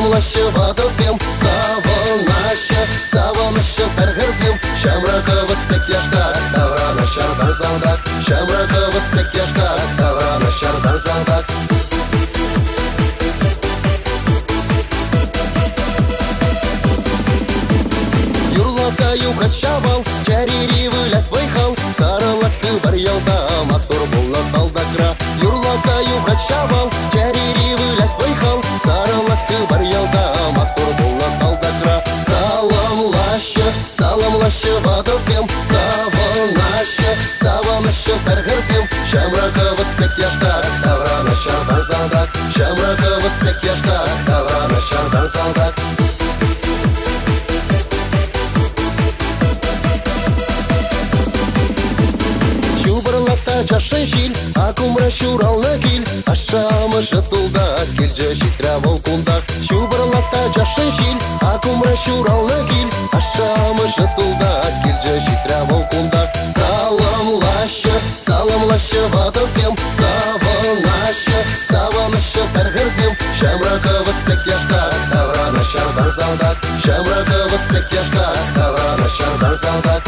саламлашып атылсем, саванышы сәргірзем, шамрақыбыз пек яшта, тавраны шардан залдақ, шамрақыбыз пек яшта, тавраны шардан залдақ. Юрласаю хатшабал, чарiri вылят вайхал, саралатхы бар ялда, матур болна салдакра. Юрласаю хатшабал, чарiri вылят вайхал, саралатхы бар ялда, матур болна салдакра. Саламлашы ватылсем, саванышы сәргірсем, шамрақыбыз пек яшта, тавраны шардан залдақ, шамрақыбыз пек яшта, тавраны шардан залдақ. Чубырлатта жашын жил, акумра шуралны кил, ашамы жытылда, келже житра волкундақ. Чубырлатта жашын жил, акумра шуралны кил, ашамы жытылда, келже житра волкундақ. Саламлашы ватылсем, саванышы сәргірзем, шамрақыбыз пек яшта, тавраны шардан залдақ, шамрақыбыз пек яшта, тавраны шардан залдақ.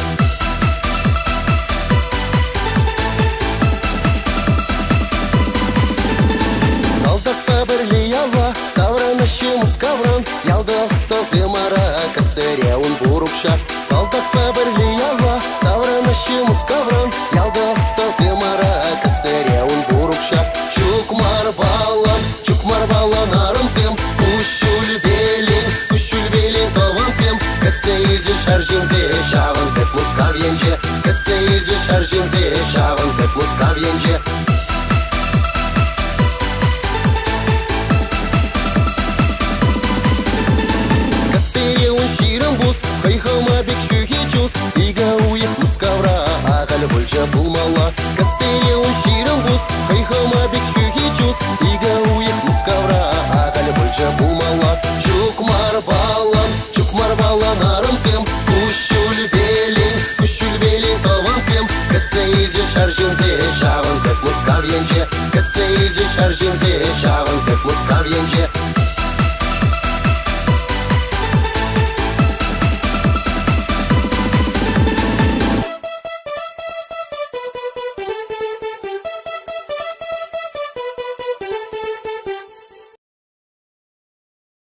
Салдақта бірлі ялва, тавранышымыз кавран, ялды астазым ара, кісіреуін бұрықша. Салдақта бірлі ялва, тавранышымыз кавран, ялды астазым ара, кісіреуін бұрықша. Чукмар балан арымсем, күшіл белен тавансем, кітсейді шаржынзе, шағын тек мұскав енже, кітсейді шаржынзе, шағын тек мұскав енже. Хайхама бек шүхе чуз, ига уйық мұскавра, ағал бүлжа бұлмала. Кастереуін ширын бұз, хайхама бек шүхе чуз, ига уйық мұскавра, ағал бүлжа бұлмала. Чукмар балан арымсем, күшіл белен тавансем, кітсейді шаржынзе, шағын тек мұскав енже, кітсейді шаржынзе, шағын тек мұскав енже.